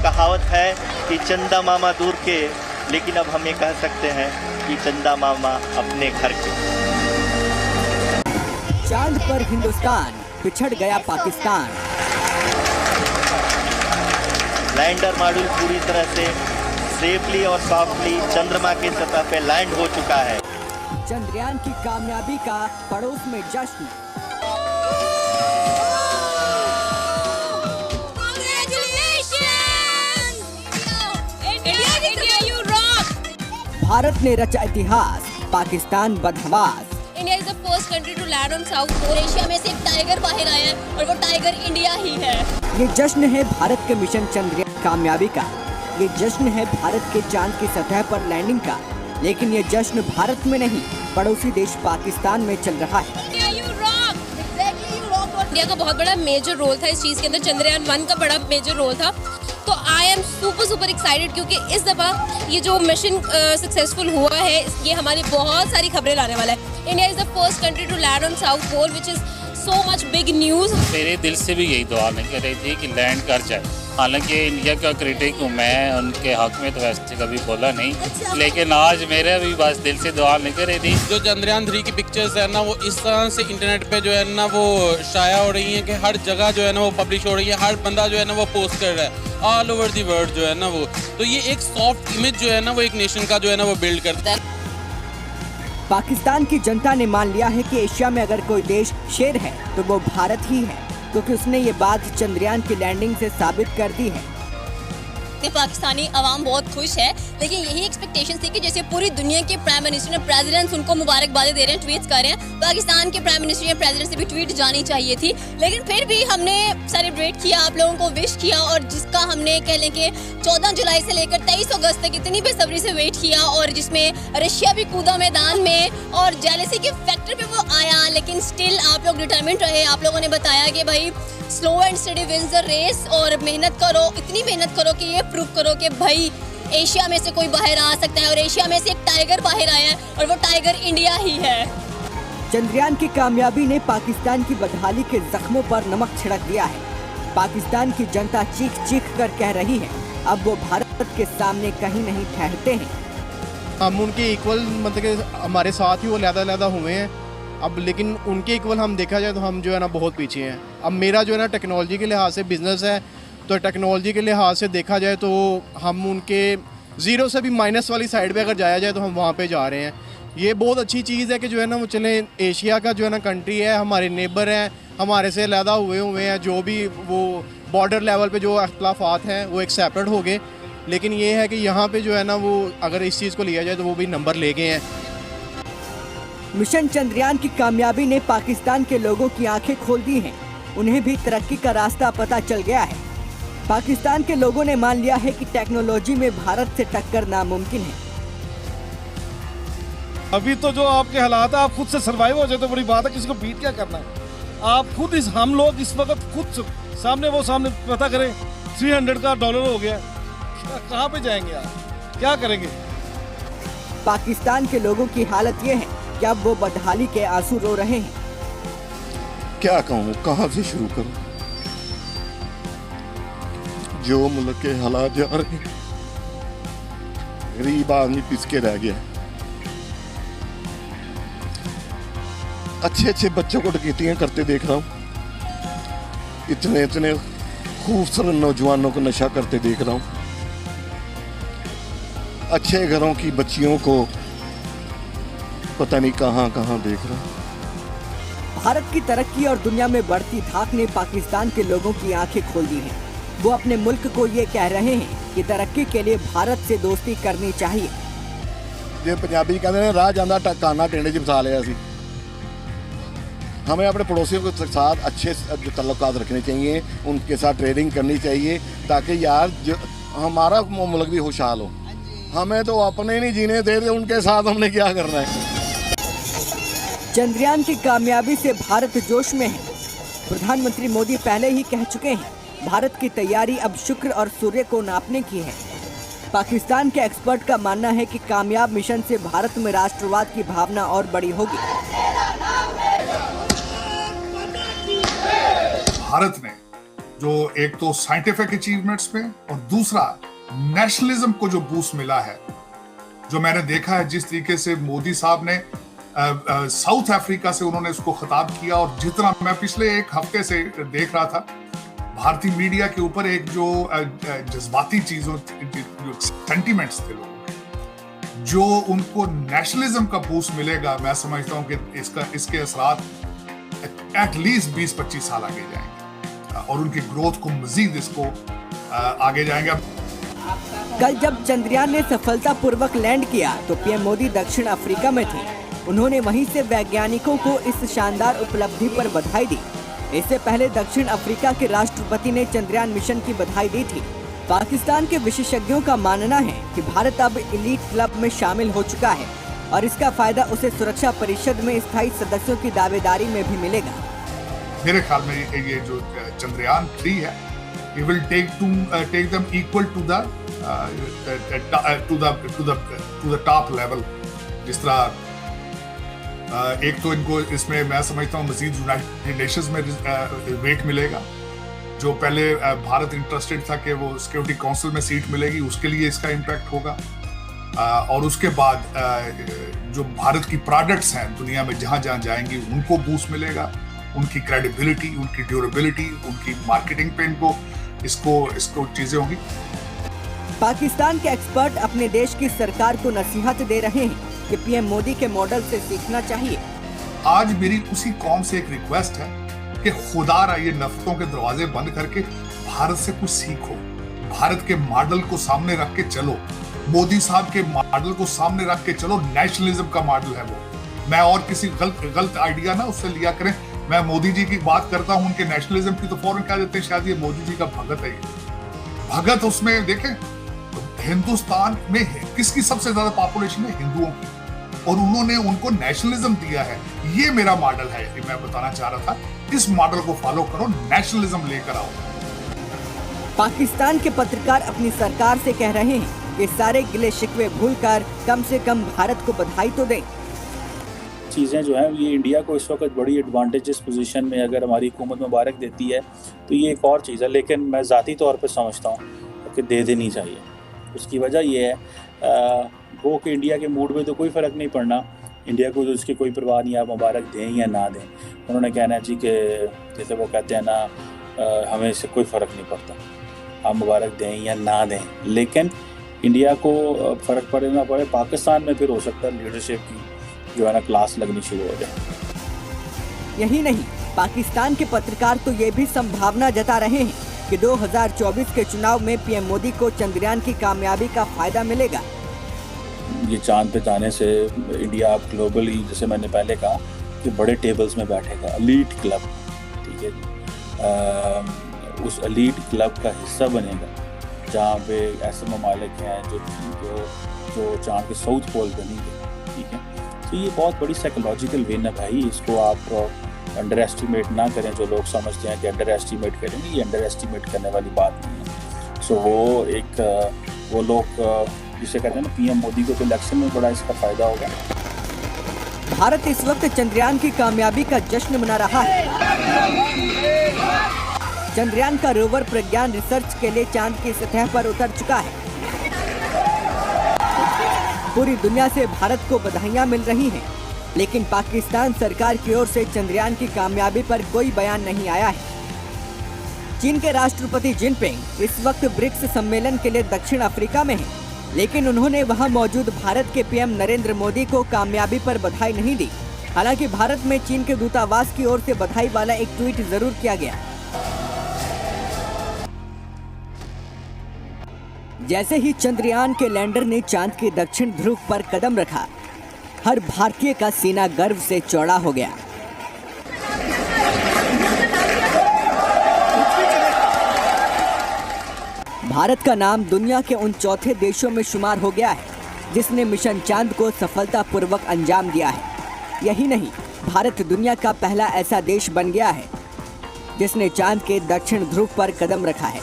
कहावत है कि चंदा मामा दूर के, लेकिन अब हम ये कह सकते हैं कि चंदा मामा अपने घर के। चांद पर हिंदुस्तान, पिछड़ गया पाकिस्तान। लैंडर मॉड्यूल पूरी तरह से सेफली और सॉफ्टली चंद्रमा के सतह पे लैंड हो चुका है। चंद्रयान की कामयाबी का पड़ोस में जश्न। भारत ने रचा इतिहास, पाकिस्तान बदहवास। India is the first country to land on South Pole. Asia में से एक टाइगर बाहर आया है और वो टाइगर इंडिया ही है। ये जश्न है भारत के मिशन चंद्रयान कामयाबी का। ये जश्न है भारत के चांद की सतह पर लैंडिंग का। लेकिन ये जश्न भारत में नहीं, पड़ोसी देश पाकिस्तान में चल रहा है। इंडिया का बहुत बड़ा मेजर रोल था इस चीज के अंदर। चंद्रयान 1 का बड़ा मेजर रोल था। तो आई एम सुपर एक्साइटेड क्योंकि इस दफा ये जो मिशन सक्सेसफुल हुआ है, ये हमारी बहुत सारी खबरें लाने वाला है। India is the first country to land on South Pole, which is so much big news. मेरे दिल से भी यही दुआ नहीं कर रही थी कि लैंड कर जाए। हालांकि इंडिया का क्रिटिक हूँ मैं, उनके हक में तो वैसे कभी बोला नहीं, लेकिन आज मेरे भी बस दिल से दुआ नहीं कर रही थी। जो चंद्रयान 3 की पिक्चर्स है ना, वो इस तरह से इंटरनेट पे जो है ना वो शाया हो रही हैं कि हर जगह जो है ना वो पब्लिश हो रही है। हर बंदा जो है ना वो पोस्ट कर रहा है ऑल ओवर दी वर्ल्ड जो है ना वो। तो ये एक सॉफ्ट इमेज जो है ना वो एक नेशन का जो है ना वो बिल्ड करता है। पाकिस्तान की जनता ने मान लिया है कि एशिया में अगर कोई देश शेर है तो वो भारत ही है, क्योंकि उसने ये बात चंद्रयान की लैंडिंग से साबित कर दी है। पाकिस्तानी अवाम बहुत खुश है, लेकिन यही एक्सपेक्टेशन थी कि जैसे पूरी दुनिया के प्राइम मिनिस्टर ने प्रेसिडेंट्स उनको मुबारकबादें दे रहे हैं, ट्वीट्स कर रहे हैं, पाकिस्तान के प्राइम मिनिस्टर या प्रेसिडेंट से भी ट्वीट जानी चाहिए थी। लेकिन फिर भी हमने सेलिब्रेट किया, आप लोगों को विश किया, और जिसका हमने कह लें कि 14 जुलाई से लेकर 23 अगस्त तक इतनी बेसब्री से वेट किया, और जिसमें रशिया भी कूदा मैदान में और जेलसी के फैक्टर पे वो आया, लेकिन स्टिल आप लोग डिटरमिन्ड रहे। आप लोगों ने बताया कि भाई slow and steady wins the race, और मेहनत करो, इतनी मेहनत करो कि ये प्रूव करो कि भाई एशिया में से कोई बाहर आ सकता है, और एशिया में से एक टाइगर बाहर आया है और वो टाइगर इंडिया ही है। चंद्रयान की कामयाबी ने पाकिस्तान की बदहाली के जख्मों पर नमक छिड़क दिया है। पाकिस्तान की जनता चीख चीख कर कह रही है, अब वो भारत के सामने कहीं नहीं ठहरते हैं। हम उनके इक्वल, मतलब कि हमारे साथ ही वो लहदा हुए हैं अब, लेकिन उनके इक्वल हम देखा जाए तो हम जो है ना बहुत पीछे हैं। अब मेरा जो है ना टेक्नोलॉजी के लिहाज से बिज़नेस है, तो टेक्नोलॉजी के लिहाज से देखा जाए तो हम उनके ज़ीरो से भी माइनस वाली साइड पे अगर जाया जाए तो हम वहाँ पे जा रहे हैं। ये बहुत अच्छी चीज़ है कि जो है ना वो चले, एशिया का जो है ना कंट्री है, हमारे नेबर हैं, हमारे से अलहदा हुए हैं, जो भी वो बॉर्डर लेवल पे जो अख्तिलाफ़ात हैं वो एक सेपरेट हो गए। लेकिन ये है कि यहाँ पे जो है ना वो अगर इस चीज़ को लिया जाए तो वो भी नंबर ले गए हैं। मिशन चंद्रयान की कामयाबी ने पाकिस्तान के लोगों की आंखें खोल दी हैं। उन्हें भी तरक्की का रास्ता पता चल गया है। पाकिस्तान के लोगों ने मान लिया है कि टेक्नोलॉजी में भारत से टक्कर नामुमकिन है। अभी तो जो आपके हालात है, आप खुद से सर्वाइव हो जाए तो बड़ी बात है, किसी को बीट क्या करना है। आप खुद हम लोग इस वक्त खुद सामने पता करें, $300 का डॉलर हो गया, कहाँ पे जाएंगे आप, क्या करेंगे। पाकिस्तान के लोगों की हालत ये है कि अब वो बदहाली के आंसू रो रहे हैं। क्या कहूँ, कहाँ से शुरू करूँ। जो मुल्क के हालात जा रहे हैं, गरीब आदमी पिसके रह गया। अच्छे बच्चों को डकैतियां करते देख रहा हूँ, इतने खूबसूरत नौजवानों को नशा करते देख रहा हूँ, अच्छे घरों की बच्चियों को पता नहीं कहाँ देख रहा हूँ। भारत की तरक्की और दुनिया में बढ़ती धाक ने पाकिस्तान के लोगों की आंखें खोल दी हैं। वो अपने मुल्क को ये कह रहे हैं कि तरक्की के लिए भारत से दोस्ती करनी चाहिए। जो पंजाबी कहते हैं राह जांदा काना टेंडे च फसा लिया सी। हमें अपने पड़ोसियों के साथ अच्छे तल्लुकात रखने चाहिए, उनके साथ ट्रेडिंग करनी चाहिए, ताकि यार जो हमारा मुल्क भी खुशहाल हो। हमें तो अपने नहीं जीने दे, उनके साथ हमने क्या करना है। चंद्रयान की कामयाबी से भारत जोश में है। प्रधानमंत्री मोदी पहले ही कह चुके हैं, भारत की तैयारी अब शुक्र और सूर्य को नापने की है। पाकिस्तान के एक्सपर्ट का मानना है कि कामयाब मिशन से भारत में राष्ट्रवाद की भावना और बड़ी होगी। भारत ने जो एक तो साइंटिफिक अचीवमेंट्स में और दूसरा नेशनलिज्म को जो बूस्ट मिला है, जो मैंने देखा है जिस तरीके से मोदी साहब ने साउथ अफ्रीका से उन्होंने उसको खिताब किया, और जितना मैं पिछले एक हफ्ते से देख रहा था भारतीय मीडिया के ऊपर एक जो जज्बाती चीजों जो सेंटिमेंट्स थे लोगों के, जो उनको नेशनलिज्म का बूस्ट मिलेगा, मैं समझता हूं कि इसके असरात एटलीस्ट 20-25 साल आगे जाएंगे और उनकी ग्रोथ को मजीद इसको आगे जाएंगे। कल जब चंद्रयान ने सफलतापूर्वक लैंड किया तो पीएम मोदी दक्षिण अफ्रीका में थे। उन्होंने वहीं से वैज्ञानिकों को इस शानदार उपलब्धि पर बधाई दी। इससे पहले दक्षिण अफ्रीका के राष्ट्रपति ने चंद्रयान मिशन की बधाई दी थी। पाकिस्तान के विशेषज्ञों का मानना है कि भारत अब एलीट क्लब में शामिल हो चुका है और इसका फायदा उसे सुरक्षा परिषद में स्थायी सदस्यों की दावेदारी में भी मिलेगा। मेरे ख्याल में ये जो चंद्रयान 3 है, it will take them equal to the top level। जिस तरह एक तो इनको इसमें मैं समझता हूँ मजीद यूनाइटेड नेशंस में वेट मिलेगा। जो पहले भारत इंटरेस्टेड था कि वो सिक्योरिटी काउंसिल में सीट मिलेगी, उसके लिए इसका इम्पैक्ट होगा। और उसके बाद जो भारत की प्रोडक्ट्स हैं दुनिया में जहां जहां जाएंगी उनको बूस्ट मिलेगा, उनकी क्रेडिबिलिटी, उनकी ड्यूरेबिलिटी, उनकी मार्केटिंग पे इसको चीजें होंगी। पाकिस्तान के एक्सपर्ट अपने देश की सरकार को नसीहत दे रहे हैं कि पीएम मोदी के मॉडल से सीखना चाहिए। आज मेरी उसी कौम से एक रिक्वेस्ट है कि खुदारा ये नफरतों के दरवाजे बंद करके भारत से कुछ सीखो, भारत के मॉडल को सामने रख के चलो, मोदी साहब के मॉडल को सामने रख के चलो। नेशनलिज्म का मॉडल है वो। मैं और किसी गलत आइडिया ना उससे लिया करें। मैं मोदी जी की बात करता हूं उनके नेशनलिज्म की तो फौरन कह देते हैं शायद ये मोदी जी का भगत है। भगत उसमें देखें तो हिंदुस्तान में किसकी सबसे ज्यादा पॉपुलेशन है? हिंदुओं की, और उन्होंने उनको नेशनलिज्म दिया है। ये मेरा मॉडल है, ये मैं बताना चाह रहा था। इस मॉडल को फॉलो करो, नेशनलिज्म लेकर आओ। पाकिस्तान के पत्रकार अपनी सरकार से कह रहे हैं कि सारे गिले शिकवे भूलकर कम से कम भारत को बधाई तो दें। चीज़ें जो हैं ये इंडिया को इस वक्त बड़ी एडवांटेजेस पोजीशन में अगर हमारी हुकूमत मुबारक देती है तो ये एक और चीज़ है, लेकिन मैं ज़ाती तौर पर समझता हूँ कि दे देनी चाहिए। उसकी वजह ये है वो कि इंडिया के मूड में तो कोई फ़र्क नहीं पड़ना, इंडिया को तो उसकी कोई परवाह नहीं, आप मुबारक दें या ना दें। उन्होंने कहना है जी कि जैसे वो कहते हैं ना हमें इससे कोई फ़र्क नहीं पड़ता, आप मुबारक दें या ना दें। लेकिन इंडिया को फ़र्क पड़े ना पड़े, पाकिस्तान में फिर हो सकता है लीडरशिप की जो है ना क्लास लगनी शुरू हो जाए। यही नहीं, पाकिस्तान के पत्रकार तो ये भी संभावना जता रहे हैं कि 2024 के चुनाव में पीएम मोदी को चंद्रयान की कामयाबी का फायदा मिलेगा। ये चांद पे जाने से इंडिया अब ग्लोबली, जैसे मैंने पहले कहा, कि बड़े टेबल्स में बैठेगा, एलीट क्लब, ठीक है, उस एलीट क्लब का हिस्सा बनेगा जहाँ पे ऐसे ममालिक हैं जो चांद के साउथ पोल बनेंगे, ठीक है। तो ये बहुत बड़ी साइकोलॉजिकल विन है भाई, इसको आप अंडर एस्टिमेट ना करें। जो लोग समझते हैं कि अंडर एस्टिमेट करेंगे, ये अंडर एस्टिमेट करने वाली बात नहीं है। सो वो लोग जिसे कहते हैं ना पीएम मोदी को तो इलेक्शन में बड़ा इसका फायदा होगा। भारत इस वक्त चंद्रयान की कामयाबी का जश्न मना रहा है। चंद्रयान का रोवर प्रज्ञान रिसर्च के लिए चांद की सतह पर उतर चुका है। पूरी दुनिया से भारत को बधाइयां मिल रही हैं, लेकिन पाकिस्तान सरकार की ओर से चंद्रयान की कामयाबी पर कोई बयान नहीं आया है। चीन के राष्ट्रपति जिनपिंग इस वक्त ब्रिक्स सम्मेलन के लिए दक्षिण अफ्रीका में हैं, लेकिन उन्होंने वहां मौजूद भारत के पीएम नरेंद्र मोदी को कामयाबी पर बधाई नहीं दी। हालांकि भारत में चीन के दूतावास की ओर से बधाई वाला एक ट्वीट जरूर किया गया। जैसे ही चंद्रयान के लैंडर ने चांद के दक्षिण ध्रुव पर कदम रखा, हर भारतीय का सीना गर्व से चौड़ा हो गया। भारत का नाम दुनिया के उन चौथे देशों में शुमार हो गया है जिसने मिशन चांद को सफलतापूर्वक अंजाम दिया है। यही नहीं, भारत दुनिया का पहला ऐसा देश बन गया है जिसने चांद के दक्षिण ध्रुव पर कदम रखा है।